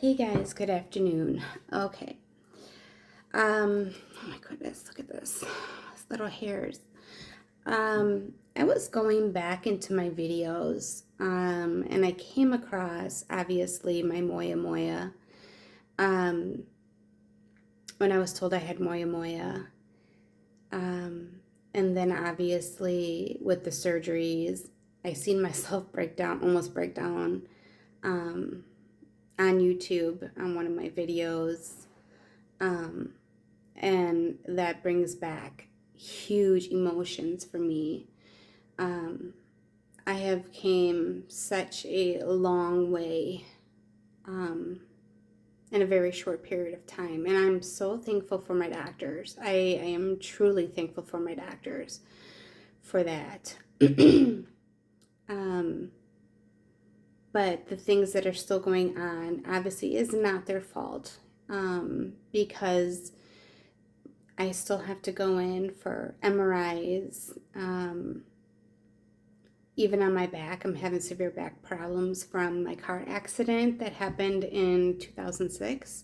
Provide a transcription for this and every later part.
Hey guys, good afternoon. Okay. Oh my goodness, look at this. These little hairs. I was going back into my videos, and I came across obviously my Moyamoya. Um, when I was told I had Moyamoya. And then obviously with the surgeries, I seen myself break down, almost break down, um, on YouTube on one of my videos. Um, and that brings back huge emotions for me. Um, I have came such a long way in a very short period of time, and I'm so thankful for my doctors. I am truly thankful for my doctors for that. um, but the things that are still going on obviously is not their fault, because I still have to go in for MRIs. Even on my back, I'm having severe back problems from my car accident that happened in 2006.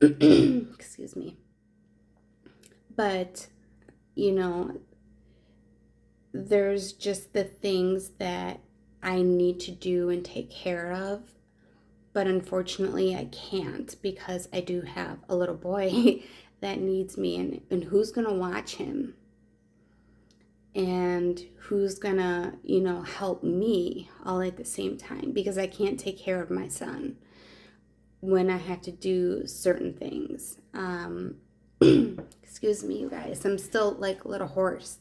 Excuse me. But, you know, there's just the things that I need to do and take care of. But unfortunately, I can't because I do have a little boy that needs me. And who's going to watch him? And who's gonna, help me all at the same time, because I can't take care of my son when I have to do certain things. Excuse me, you guys, I'm still like a little hoarse.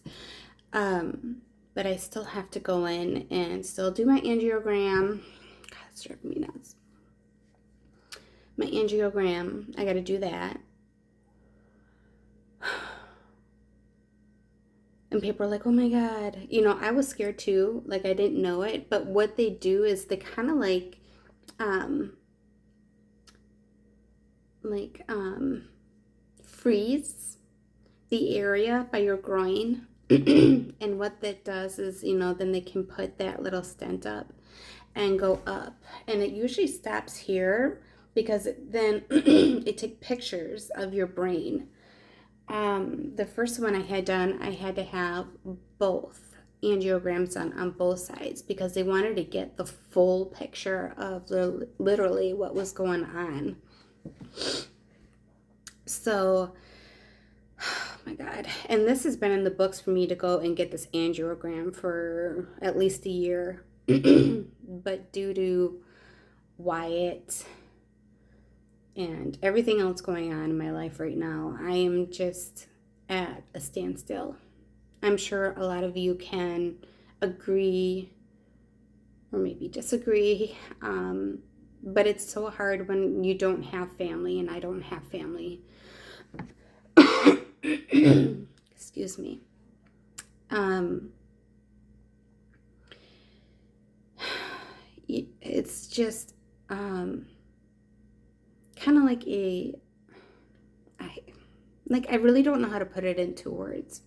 But I still have to go in and still do my angiogram. God, it's driving me nuts. My angiogram, I gotta do that. And people are like, oh my God. I was scared too. Like, I didn't know it. But what they do is they kind of um, like, freeze the area by your groin. And what that does is, then they can put that little stent up and go up. And it usually stops here because then it takes pictures of your brain. The first one I had done, I had to have both angiograms done on both sides because they wanted to get the full picture of literally what was going on. So, oh my God. And this has been in the books for me to go and get this angiogram for at least a year. But due to Wyatt and everything else going on in my life right now, I am just at a standstill. I'm sure a lot of you can agree or maybe disagree, but it's so hard when you don't have family, and I don't have family. Excuse me. It's just kind of like I really don't know how to put it into words.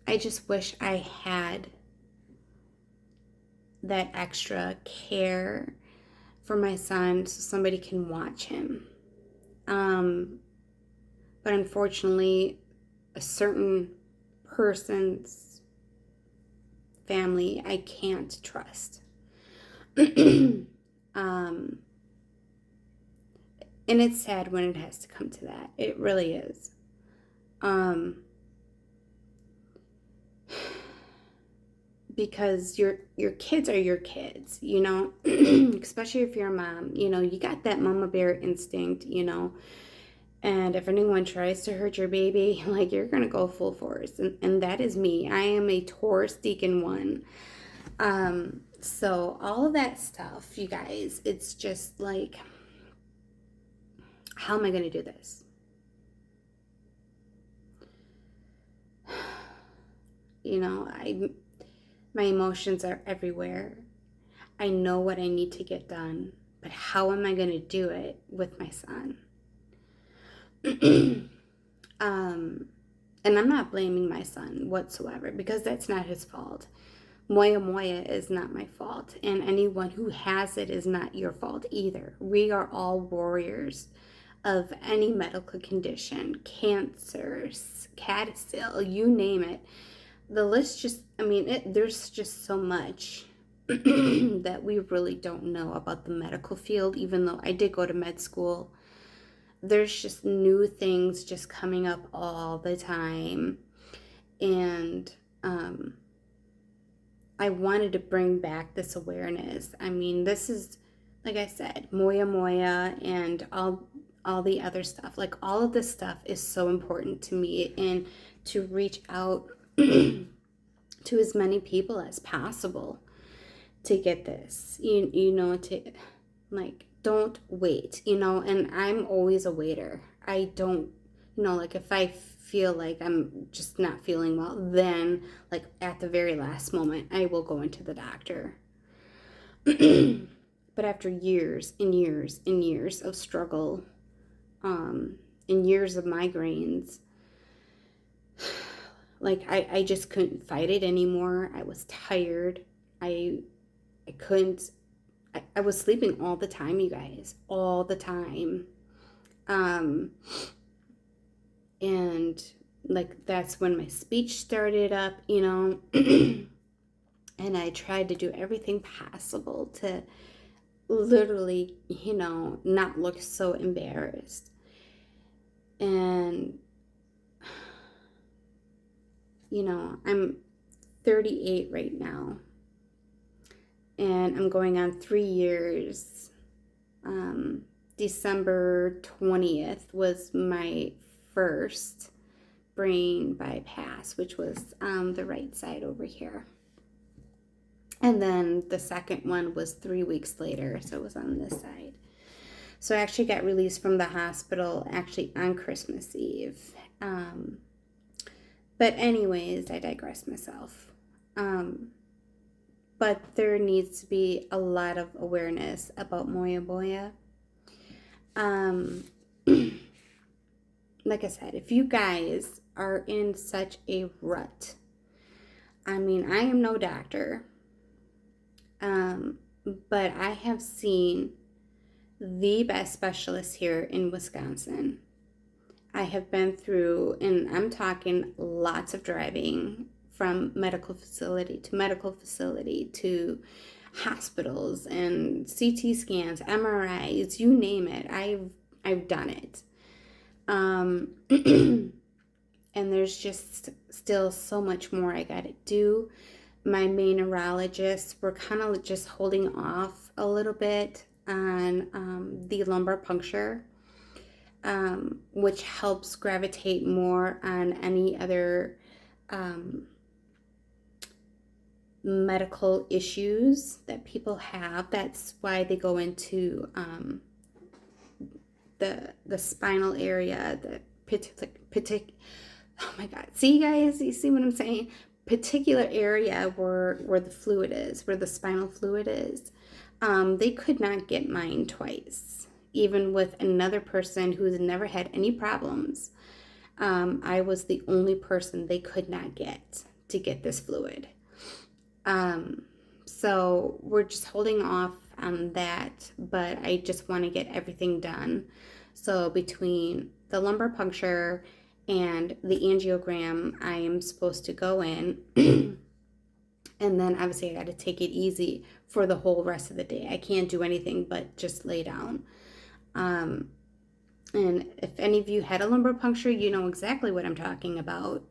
I just wish I had that extra care for my son so somebody can watch him. But unfortunately, a certain person's family I can't trust. um, and it's sad when it has to come to that. It really is. Because your kids are your kids, especially if you're a mom, you got that mama bear instinct, and if anyone tries to hurt your baby, like, you're gonna go full force, and that is me. I am a Taurus Deacon 1. So all of that stuff, you guys, it's just like, how am I gonna do this? My emotions are everywhere. I know what I need to get done, but how am I going to do it with my son? And I'm not blaming my son whatsoever because that's not his fault. Moyamoya is not my fault, and anyone who has it is not your fault either. We are all warriors of any medical condition, cancers, CADSIL, you name it. The list just, I mean, there's just so much that we really don't know about the medical field, even though I did go to med school. There's just new things just coming up all the time. And I wanted to bring back this awareness. I mean, this is, like I said, Moyamoya and all the other stuff. Like, all of this stuff is so important to me, and to reach out to as many people as possible to get this. You know, to, like, don't wait, you know, and I'm always a waiter. I don't, you know, like, if I feel like I'm just not feeling well, then, like, at the very last moment, I will go into the doctor. But after years and years and years of struggle, and years of migraines, like, I just couldn't fight it anymore. I was tired. I couldn't, I was sleeping all the time, you guys, all the time. And, like, that's when my speech started up, you know. And I tried to do everything possible to literally, you know, not look so embarrassed. And, you know, I'm 38 right now, and I'm going on 3 years. December 20th was my first brain bypass, which was the right side over here. And then the second one was 3 weeks later, so it was on this side. So I actually got released from the hospital actually on Christmas Eve. But anyways, I digress myself. But there needs to be a lot of awareness about Moyamoya. Like I said, if you guys are in such a rut, I mean, I am no doctor, but I have seen the best specialists here in Wisconsin. I have been through, and I'm talking lots of driving from medical facility to hospitals and CT scans, MRIs, you name it. I've done it. And there's just still so much more I got to do. My main neurologists were kind of just holding off a little bit on the lumbar puncture, which helps gravitate more on any other medical issues that people have. That's why they go into the spinal area, the oh my god, see guys, you see what I'm saying? Particular area where the fluid is, where the spinal fluid is. They could not get mine twice, even with another person who's never had any problems. I was the only person they could not get to get this fluid. So we're just holding off on that, but I just want to get everything done. So between the lumbar puncture and the angiogram, I am supposed to go in and then obviously I got to take it easy for the whole rest of the day. I can't do anything but just lay down. And if any of you had a lumbar puncture, you know exactly what I'm talking about.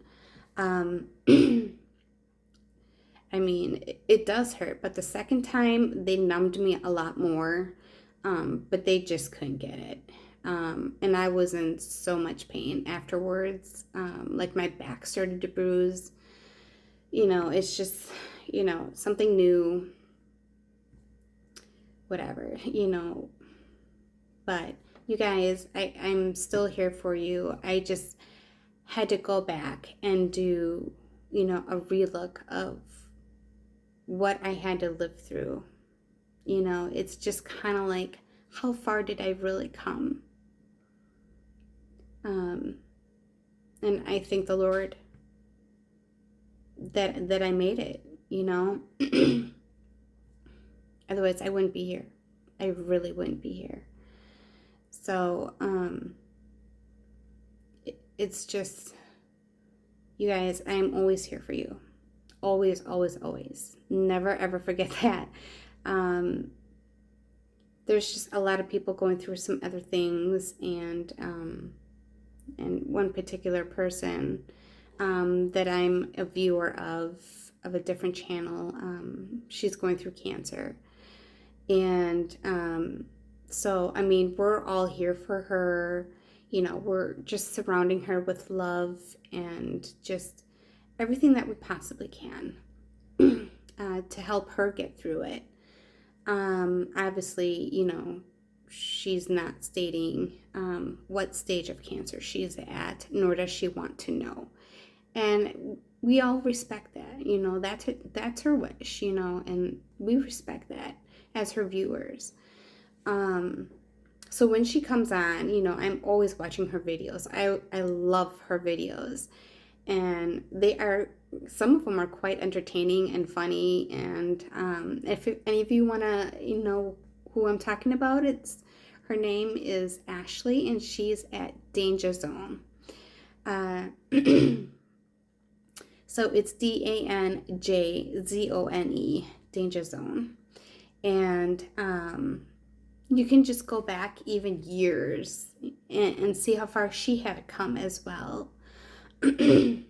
I mean, it does hurt, but the second time they numbed me a lot more, but they just couldn't get it. And I was in so much pain afterwards. Like my back started to bruise. You know, it's just, you know, something new, whatever, you know. But you guys, I'm still here for you. I just had to go back and do, you know, a relook of what I had to live through. You know, it's just kind of like, how far did I really come? And I thank the Lord that I made it. you know? Otherwise, I wouldn't be here. I really wouldn't be here. So, it's just, you guys, I'm always here for you. Always, always, always. Never, ever forget that. Um, there's just a lot of people going through some other things, and one particular person that I'm a viewer of a different channel. She's going through cancer, and so I mean, we're all here for her. You know, we're just surrounding her with love and just everything that we possibly can to help her get through it. Obviously, you know, she's not stating what stage of cancer she's at, nor does she want to know. And we all respect that, you know, that's her wish, you know, and we respect that as her viewers. So when she comes on, you know, I'm always watching her videos. I love her videos, and some of them are quite entertaining and funny. And if any of you want to, you know, who I'm talking about, her name is Ashley, and she's at Danger Zone. So it's DANJZONE, Danger Zone. And you can just go back even years and see how far she had to come as well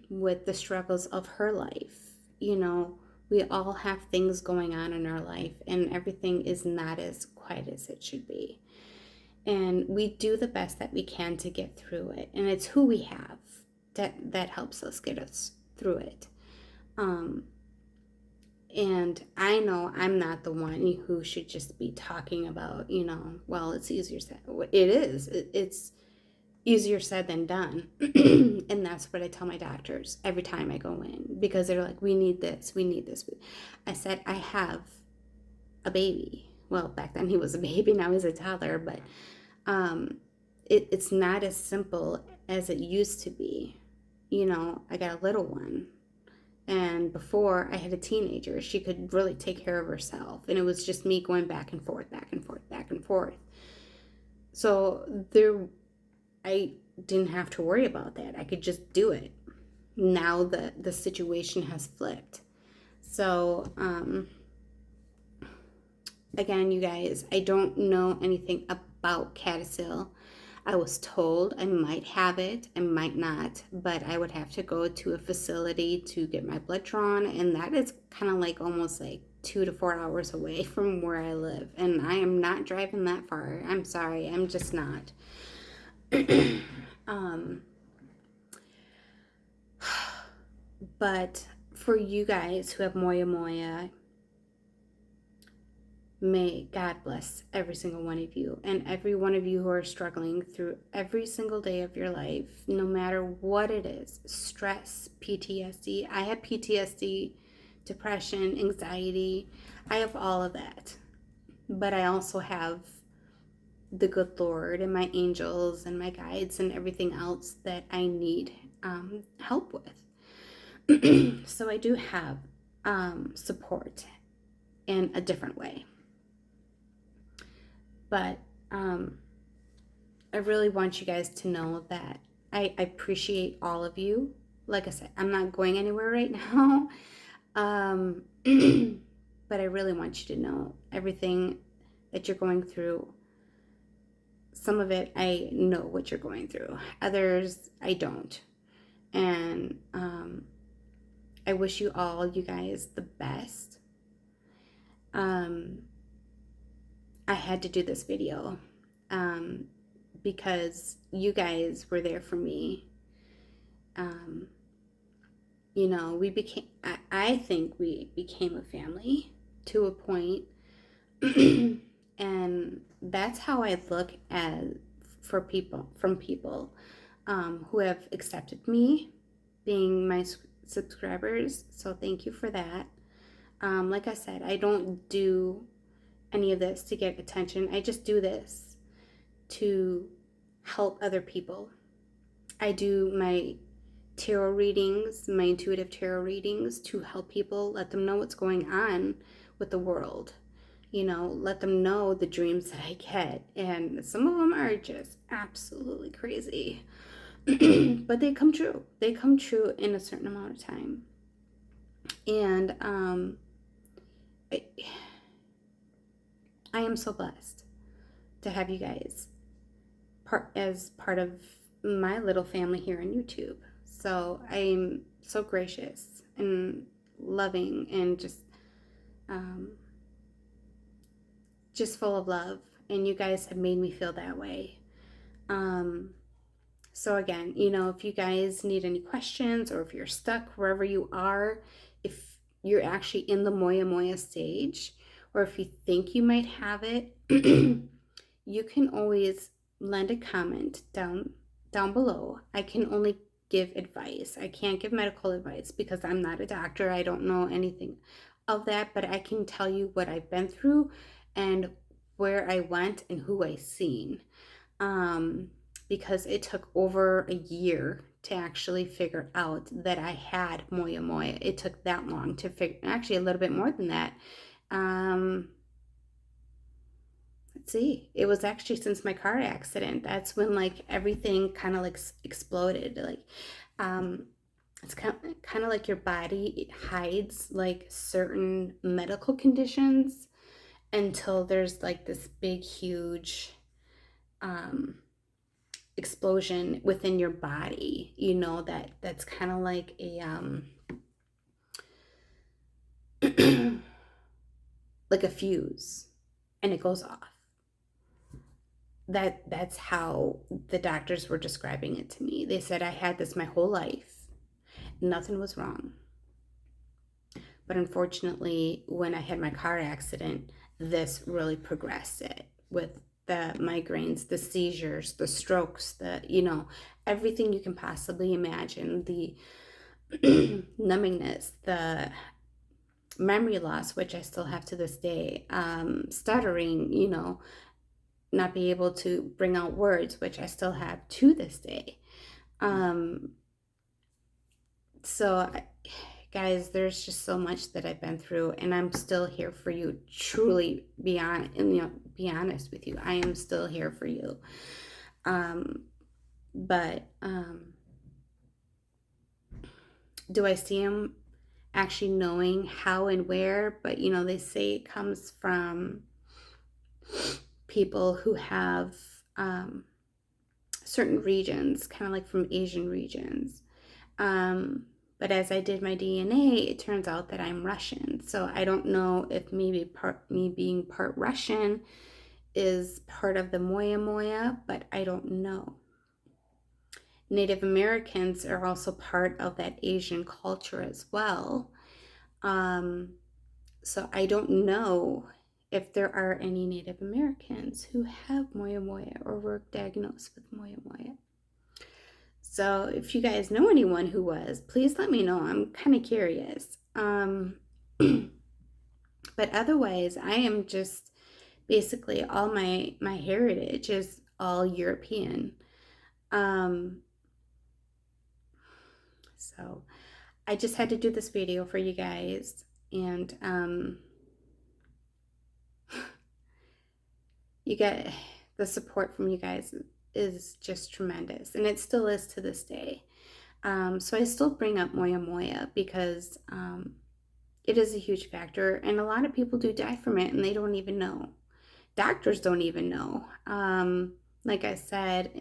with the struggles of her life. You know, we all have things going on in our life, and everything is not as quite as it should be. And we do the best that we can to get through it. And it's who we have that helps us get us through it. And I know I'm not the one who should just be talking about, you know, well, it's easier said. It is. It's easier said than done. And that's what I tell my doctors every time I go in, because they're like, we need this, we need this. I said, I have a baby. Well, back then he was a baby, now he's a toddler, but it's not as simple as it used to be. You know, I got a little one. And before I had a teenager, she could really take care of herself. And it was just me going back and forth, back and forth, back and forth. So I didn't have to worry about that. I could just do it. Now the situation has flipped. So, again, you guys, I don't know anything about CADASIL. I was told I might have it, I might not, but I would have to go to a facility to get my blood drawn, and that is kind of like almost like 2 to 4 hours away from where I live, and I am not driving that far. I'm sorry, I'm just not. But for you guys who have Moyamoya, may God bless every single one of you, and every one of you who are struggling through every single day of your life, no matter what it is. Stress, PTSD. I have PTSD, depression, anxiety. I have all of that. But I also have the good Lord and my angels and my guides and everything else that I need help with. So I do have support in a different way. But I really want you guys to know that I appreciate all of you. Like I said, I'm not going anywhere right now. But I really want you to know everything that you're going through. Some of it, I know what you're going through. Others, I don't. And I wish you all, you guys, the best. I had to do this video because you guys were there for me. You know, I think we became a family to a point. And that's how I look at from people who have accepted me being my subscribers. So thank you for that. Like I said, I don't do any of this to get attention. I just do this to help other people. I do my tarot readings, my intuitive tarot readings, to help people, let them know what's going on with the world. Let them know the dreams that I get. And some of them are just absolutely crazy. But they come true. They come true in a certain amount of time. And I, I am so blessed to have you guys as part of my little family here on YouTube. So I'm so gracious and loving and um, just full of love. And you guys have made me feel that way. So again, if you guys need any questions, or if you're stuck wherever you are, if you're actually in the Moyamoya stage, or if you think you might have it, you can always lend a comment down below. I can only give advice. I can't give medical advice because I'm not a doctor. I don't know anything of that, but I can tell you what I've been through and where I went and who I seen. Because it took over a year to actually figure out that I had Moyamoya. It took that long to figure, actually a little bit more than that. Let's see, it was actually since my car accident. That's when like everything kind of like exploded. Like, it's kind of like your body hides like certain medical conditions until there's like this big, huge, explosion within your body, that's kind of like a like a fuse, and it goes off. That's how the doctors were describing it to me. They said I had this my whole life, nothing was wrong, but unfortunately when I had my car accident, this really progressed it with the migraines, the seizures, the strokes, everything you can possibly imagine, the numbingness, the memory loss, which I still have to this day, stuttering, not be able to bring out words, which I still have to this day. So guys, there's just so much that I've been through, and I'm still here for you. Truly, be honest with you, I am still here for you. But do I see him actually knowing how and where? But they say it comes from people who have certain regions, kind of like from Asian regions. But as I did my DNA, it turns out that I'm Russian. So I don't know if maybe me being part Russian is part of the Moyamoya, but I don't know. Native Americans are also part of that Asian culture as well. So I don't know if there are any Native Americans who have Moyamoya or were diagnosed with Moyamoya. So if you guys know anyone who was, please let me know. I'm kind of curious. But otherwise, I am just basically all my heritage is all European. So I just had to do this video for you guys, and you get the support from you guys is just tremendous, and it still is to this day. So I still bring up Moyamoya because it is a huge factor, and a lot of people do die from it and they don't even know. Doctors don't even know. Like I said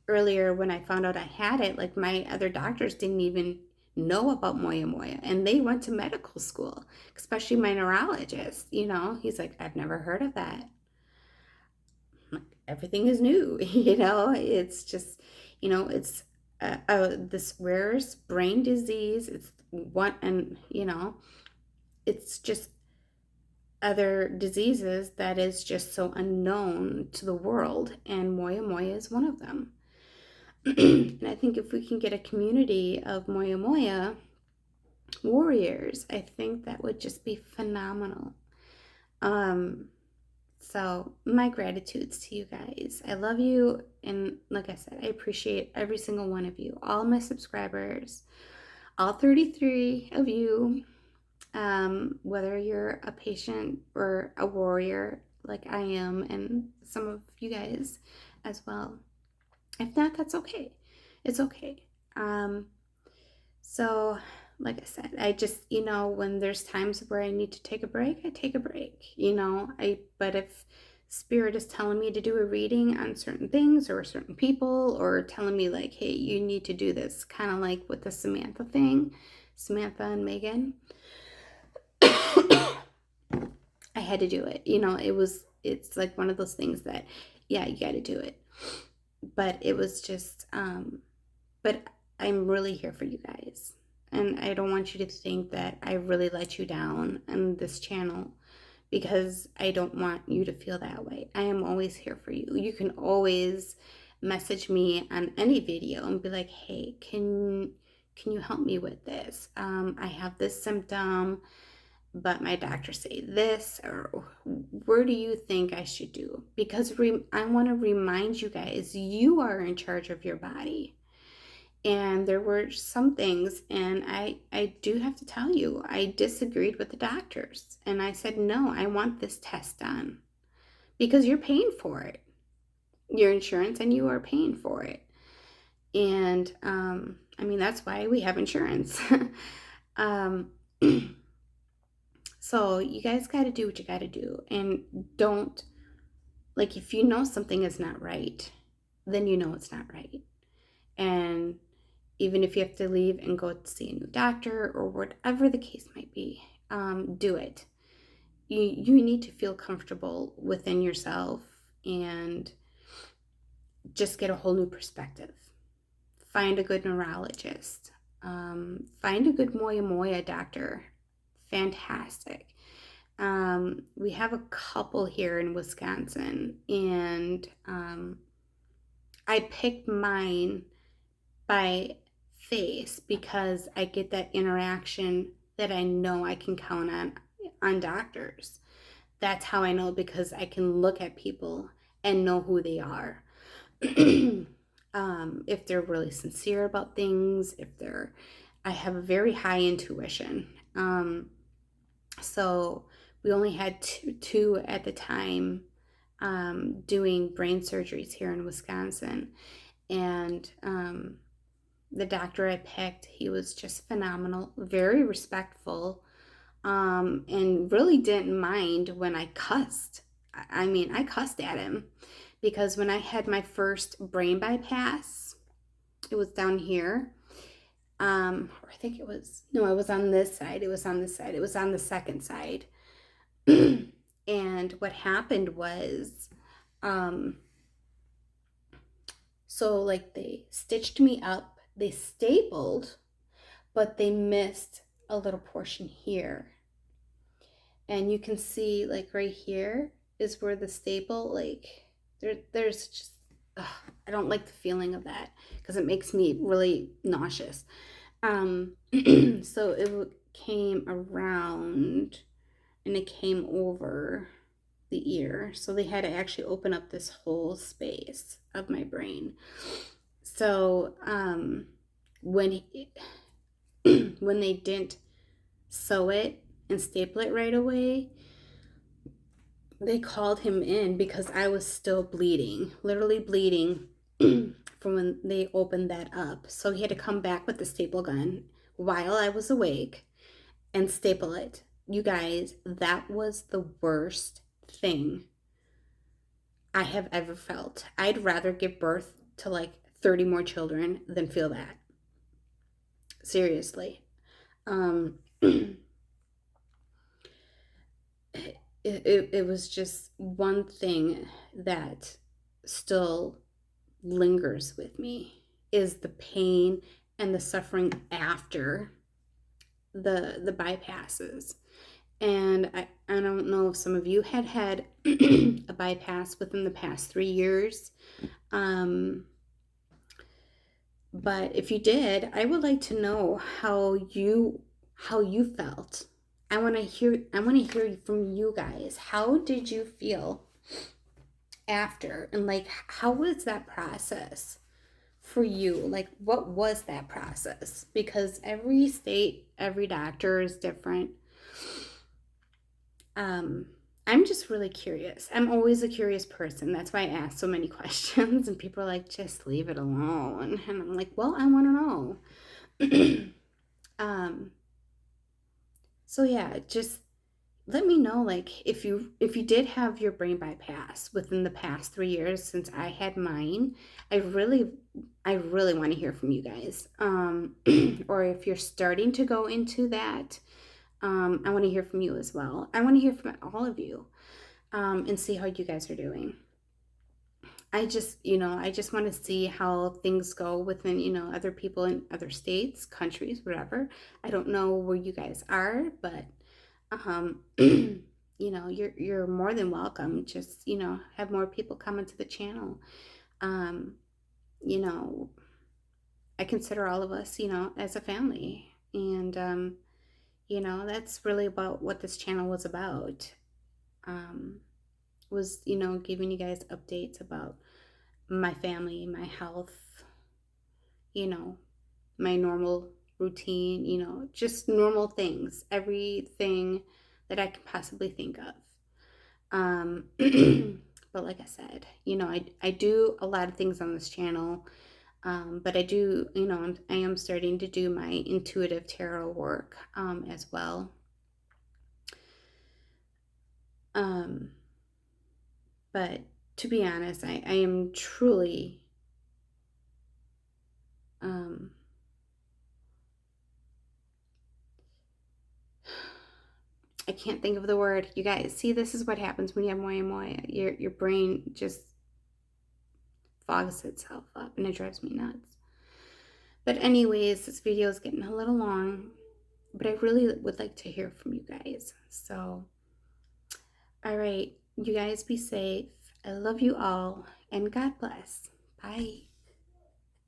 earlier, when I found out I had it, like my other doctors didn't even know about Moyamoya, and they went to medical school, especially my neurologist. He's like, I've never heard of that. Everything is new. It's just, it's this rarest brain disease. It's one, and it's just other diseases that is just so unknown to the world, and Moyamoya is one of them. And I think if we can get a community of Moyamoya warriors, I think that would just be phenomenal. So, my gratitudes to you guys. I love you. And like I said, I appreciate every single one of you, all my subscribers, all 33 of you. Whether you're a patient or a warrior like I am, and some of you guys as well. If not, that's okay. It's okay. Um, so, like I said, I just, when there's times where I need to take a break, I take a break, but if spirit is telling me to do a reading on certain things or certain people, or telling me like, hey, you need to do this, kind of like with the Samantha thing, Samantha and Megan, I had to do it. It's like one of those things that, yeah, you got to do it. But it was just, but I'm really here for you guys. And I don't want you to think that I really let you down on this channel, because I don't want you to feel that way. I am always here for you. You can always message me on any video and be like, hey, can you help me with this? I have this symptom, but my doctor say this, or where do you think I should do? Because I want to remind you guys, you are in charge of your body. And there were some things, and I do have to tell you, I disagreed with the doctors. And I said, no, I want this test done, because you're paying for it. Your insurance, and you are paying for it. And I mean, that's why we have insurance. um, So you guys got to do what you got to do. And don't, like, if you know something is not right, then you know it's not right. And even if you have to leave and go see a new doctor or whatever the case might be, do it. You need to feel comfortable within yourself and just get a whole new perspective. Find a good neurologist. Find a good Moyamoya doctor. Fantastic. We have a couple here in Wisconsin, and I picked mine by face because I get that interaction that I know I can count on doctors. That's how I know, because I can look at people and know who they are. If they're really sincere about things, I have a very high intuition. So we only had two at the time, doing brain surgeries here in Wisconsin. And the doctor I picked, he was just phenomenal, very respectful, and really didn't mind when I cussed. I mean, I cussed at him, because when I had my first brain bypass, it was down here. Or I think it was, no, it was on this side. It was on this side. It was on the second side. And what happened was, so like they stitched me up, they stapled, but they missed a little portion here. And you can see, like, right here is where the staple, like, there's just, I don't like the feeling of that, because it makes me really nauseous. So it came around and it came over the ear. So they had to actually open up this whole space of my brain. So when when they didn't sew it and staple it right away, they called him in because I was still bleeding, literally bleeding from when they opened that up. So he had to come back with the staple gun while I was awake and staple it. You guys, that was the worst thing I have ever felt. I'd rather give birth to like 30 more children than feel that. Seriously. It was just one thing that still lingers with me, is the pain and the suffering after the bypasses. And I don't know if some of you had a bypass within the past 3 years. But if you did, I would like to know how you felt. I want to hear from you guys. How did you feel after, and like how was that process for you? Like what was that process? Because every state, every doctor is different. um I'm just really curious. I'm always a curious person. That's why I ask so many questions, and people are like, just leave it alone. And I'm like, well, I want to know. um so yeah, just let me know, like, if you did have your brain bypass within the past 3 years since I had mine. I really i really want to hear from you guys. Or if you're starting to go into that, I want to hear from you as well. I want to hear from all of you, and see how you guys are doing. I just want to see how things go within, other people in other states, countries, whatever. I don't know where you guys are, but you're more than welcome. Just, have more people come into the channel. Um, you know, I consider all of us, as a family. And that's really about what this channel was about. Um, was, giving you guys updates about my family, my health, you know, my normal routine, just normal things, everything that I can possibly think of. Um, but like I said, I do a lot of things on this channel. But I do, I am starting to do my intuitive tarot work, as well. Um, but to be honest, I am truly, um, I can't think of the word. You guys, see, this is what happens when you have Moyamoya. Your brain just fogs itself up, and it drives me nuts. But anyways, this video is getting a little long, but I really would like to hear from you guys. So, all right, you guys be safe. I love you all, and God bless. Bye.